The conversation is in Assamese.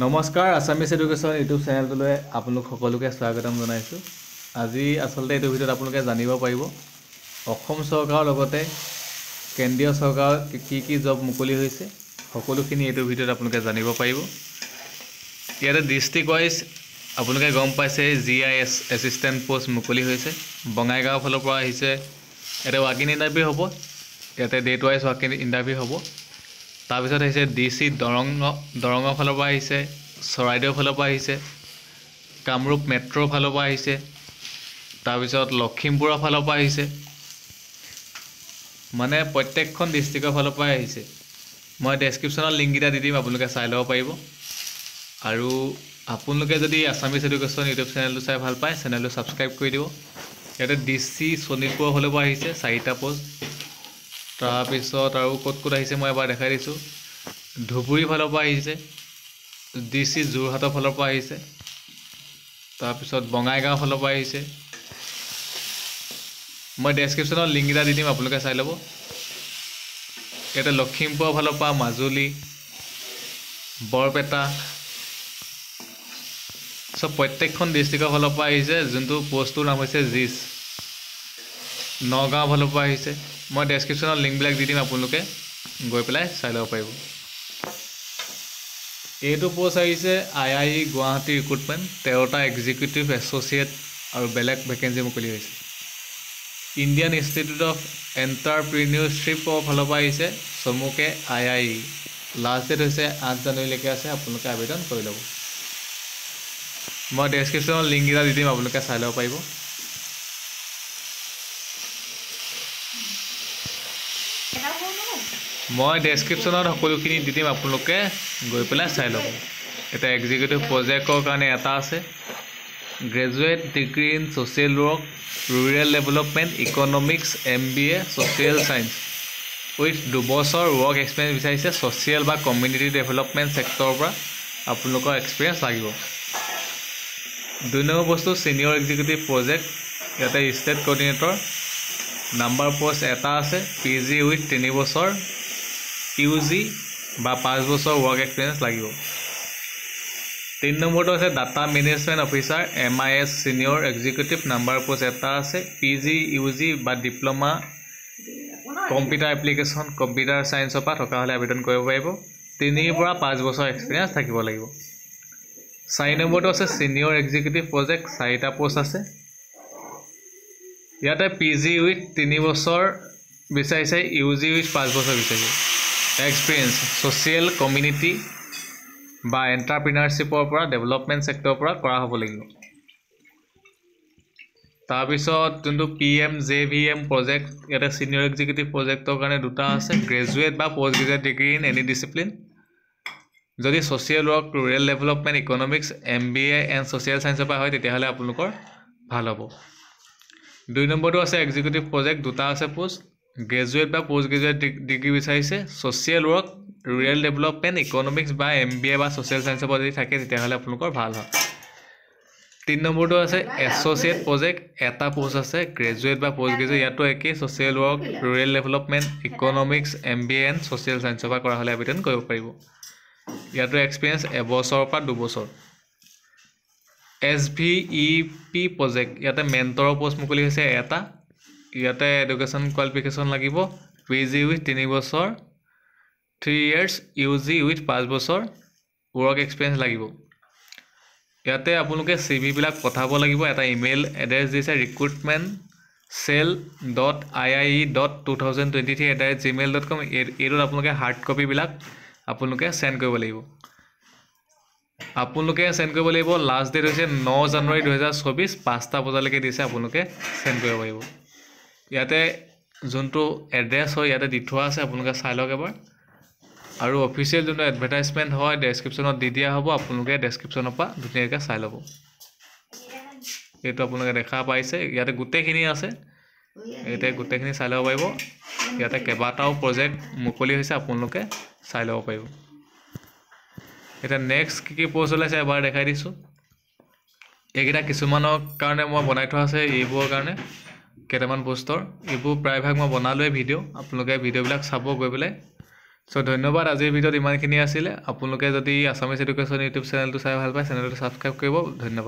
নমস্কাৰ আসামিজ এডুকেশ্যন ইউটিউব চেনেলটোলৈ আপোনালোক সকলোকে স্বাগতম জনাইছোঁ। আজি আচলতে এইটো ভিডিঅ'ত আপোনালোকে জানিব পাৰিব অসম চৰকাৰৰ লগতে কেন্দ্ৰীয় চৰকাৰৰ কি জব মুকলি হৈছে সকলোখিনি এইটো ভিডিঅ'ত আপোনালোকে জানিব পাৰিব। ইয়াতে ডিষ্ট্ৰিক্ট ৱাইজ আপোনালোকে গম পাইছে GIS এছিষ্টেণ্ট পোষ্ট মুকলি হৈছে। বঙাইগাঁও ফালৰ পৰা আহিছে। ইয়াতে ৱাক ইন ইণ্টাৰভিউ হ'ব। ইয়াতে date wise walk in interview হ'ব। তাৰপিছত আহিছে DC দৰঙৰ ফালৰ পৰা আহিছে, চৰাইদেউ ফালৰ পৰা আহিছে, কামৰূপ মেট্ৰ' ফালৰ পৰা আহিছে, তাৰপিছত লখিমপুৰৰ ফালৰ পৰা আহিছে। মানে প্ৰত্যেকখন ডিষ্ট্ৰিক্টৰ ফালৰ পৰাই আহিছে। মই ডেছক্ৰিপশ্যনত লিংককেইটা দি দিম, আপোনালোকে চাই ল'ব পাৰিব। আৰু আপোনালোকে যদি আসামিজ এডুকেশ্যন ইউটিউব চেনেলটো চাই ভাল পায় চেনেলটো ছাবস্ক্ৰাইব কৰি দিব। ইয়াতে DC শোণিতপুৰৰ ফালৰ পৰা আহিছে 4টা পোষ্ট। তাৰপিছত আৰু ক'ত আহিছে মই এবাৰ দেখাই দিছোঁ। ধুবুৰী ফালৰ পৰা আহিছে, DC যোৰহাটৰ ফালৰ পৰা আহিছে, তাৰপিছত বঙাইগাঁও ফালৰ পৰা আহিছে। মই ডেছক্ৰিপশ্যনত লিংককেইটা দি দিম, আপোনালোকে চাই ল'ব। ইয়াতে লখিমপুৰৰ ফালৰ পৰা মাজুলী, বৰপেটা, চব প্ৰত্যেকখন ডিষ্ট্ৰিক্টৰ ফালৰ পৰা আহিছে। যোনটো পোষ্টটোৰ নাম হৈছে জিচ। নগাঁও ফালৰ পৰা আহিছে। মই ডেছক্ৰিপশ্যনত লিংকবিলাক দি দিম, আপোনালোকে গৈ পেলাই চাই ল'ব পাৰিব। এইটো পোষ্ট আহিছে IIE গুৱাহাটী ৰিক্ৰুটমেণ্ট, 13টা এক্সিকিউটিভ এছ'চিয়েট আৰু বেলেগ ভেকেঞ্চি মুকলি হৈছে। ইণ্ডিয়ান ইনষ্টিটিউট অফ এণ্টাৰপ্ৰিনিয়ৰশ্বিপৰ ফালৰ পৰা আহিছে চমুকে IIE। লাষ্ট ডেট হৈছে 8 জানুৱাৰীলৈকে আছে, আপোনালোকে আবেদন কৰি ল'ব। মই ডেছক্ৰিপশ্যনত লিংককেইটা দি দিম, আপোনালোকে চাই ল'ব পাৰিব। মই ডেছক্ৰিপশ্যনত সকলোখিনি দি দিম, আপোনালোকে গৈ পেলাই চাই ল'ব। এটা এক্সিকিউটিভ প্ৰজেক্টৰ কাৰণে এটা আছে, graduate degree in social work, rural development, economics, MBA social science with 2 বছৰ ৱৰ্ক এক্সপিৰিয়েঞ্চ বিচাৰিছে। ছ'চিয়েল বা কমিউনিটি ডেভেলপমেণ্ট ছেক্টৰৰ পৰা আপোনালোকৰ এক্সপিৰিয়েঞ্চ লাগিব। 2 নম্বৰ বস্তু ছিনিয়ৰ এক্সিকিউটিভ প্ৰজেক্ট। ইয়াতে ষ্টেট কৰ্ডিনেটৰ নাম্বাৰ পোষ্ট এটা আছে। PG উইথ 3 বছৰ UG বা 5 বছৰ ৱৰ্ক এক্সপিৰিয়েঞ্চ লাগিব। 3 নম্বৰটো আছে data management officer MIS senior executive, number post এটা আছে। PG UG বা ডিপ্ল'মা কম্পিউটাৰ এপ্লিকেশ্যন কম্পিউটাৰ ছায়েন্সৰ পৰা থকা হ'লে আবেদন কৰিব পাৰিব। 3 পৰা 5 বছৰ এক্সপিৰিয়েঞ্চ থাকিব লাগিব। 4 নম্বৰটো আছে ছিনিয়ৰ এক্সিকিউটিভ প্ৰজেক্ট, 4টা পোষ্ট আছে। ইয়াতে PG উইথ 3 বছৰ বিচাৰিছে, UG উইথ 5 বছৰ বিচাৰিছে। এক্সপিৰিয়েঞ্চ ছ'চিয়েল কমিউনিটি বা এণ্টাৰপ্ৰিনাৰশ্বিপৰ পৰা ডেভেলপমেণ্ট ছেক্টৰৰ পৰা কৰা হ'ব লাগিব। তাৰপিছত যোনটো PMJVM প্ৰজেক্ট, ইয়াতে ছিনিয়ৰ এক্সিকিউটিভ প্ৰজেক্টৰ কাৰণে 2টা আছে, গ্ৰেজুৱেট বা post graduate degree in any discipline. যদি social work, rural development, economics, MBA and social ছায়েন্সৰ পৰা হয় তেতিয়াহ'লে আপোনালোকৰ ভাল হ'ব। 2 নম্বৰটো আছে এক্সিকিউটিভ প্ৰজেক্ট, 2টা আছে পোষ্ট, গ্ৰেজুৱেট বা পষ্ট গ্ৰেজুৱেট ডিগ্ৰী বিচাৰিছে। Social work, rural development, economics বা MBA বা ছ'চিয়েল ছায়েন্সৰ পৰা যদি থাকে তেতিয়াহ'লে আপোনালোকৰ ভাল হয়। 3 নম্বৰটো আছে এছ'চিয়েট প্ৰজেক্ট, এটা পোষ্ট আছে, গ্ৰেজুৱেট বা পষ্ট গ্ৰেজুৱেট। ইয়াতো একেই, social work, rural development, economics, MBA and social ছায়েন্সৰ পৰা কৰা হ'লে আবেদন কৰিব পাৰিব। ইয়াতো এক্সপিৰিয়েঞ্চ 1 বছৰৰ পৰা 2 বছৰ। SVEP প্ৰজেক্ট, ইয়াতে মেণ্টৰৰ পোষ্ট মুকলি হৈছে এটা। ইয়াতে এডুকেশ্যন কোৱালিফিকেশ্যন লাগিব, PG উইথ 3 বছৰ 3 years, UG উইথ 5 বছৰ ৱৰ্ক এক্সপিৰিয়েঞ্চ লাগিব। ইয়াতে আপোনালোকে CV বিলাক পঠাব লাগিব। এটা ইমেইল এড্ৰেছ দিছে recruitment@iie.2023@gmail.com। এইটোত আপোনালোকে হাৰ্ড কপিবিলাক আপোনালোকে চেণ্ড কৰিব লাগিব। লাষ্ট ডেট হৈছে 9 জানুৱাৰী 2024, 5টা বজালৈকে দিছে, আপোনালোকে চেণ্ড কৰিব পাৰিব। ইয়াতে যোনটো এড্ৰেছ হয় ইয়াতে দি থোৱা আছে, আপোনালোকে চাই লওক এবাৰ। আৰু অফিচিয়েল যোনটো এডভাৰটাইজমেণ্ট হয় ডেছক্ৰিপশ্যনত দি দিয়া হ'ব, আপোনালোকে ডেছক্ৰিপশ্যনৰ পৰা ধুনীয়াকৈ চাই ল'ব। এইটো আপোনালোকে দেখা পাইছে, ইয়াতে গোটেইখিনি আছে, ইয়াতে গোটেইখিনি চাই ল'ব পাৰিব। ইয়াতে কেইবাটাও প্ৰজেক্ট মুকলি হৈছে, আপোনালোকে চাই ল'ব পাৰিব। এতিয়া নেক্সট কি পোষ্ট ওলাইছে এবাৰ দেখাই দিছোঁ। এইকেইটা কিছুমানৰ কাৰণে মই বনাই থোৱা আছে, এইবোৰৰ কাৰণে কেইটামান পোষ্টৰ। এইবোৰ প্ৰায়ভাগ মই বনালোৱে ভিডিঅ', আপোনালোকে ভিডিঅ'বিলাক চাব গৈ পেলাই। চ' ধন্যবাদ। আজিৰ ভিডিঅ'ত ইমানখিনি আছিলে। আপোনালোকে যদি আছামিজ এডুকেশ্যন ইউটিউব চেনেলটো চাই ভাল পায় চেনেলটো ছাবস্ক্ৰাইব কৰিব। ধন্যবাদ।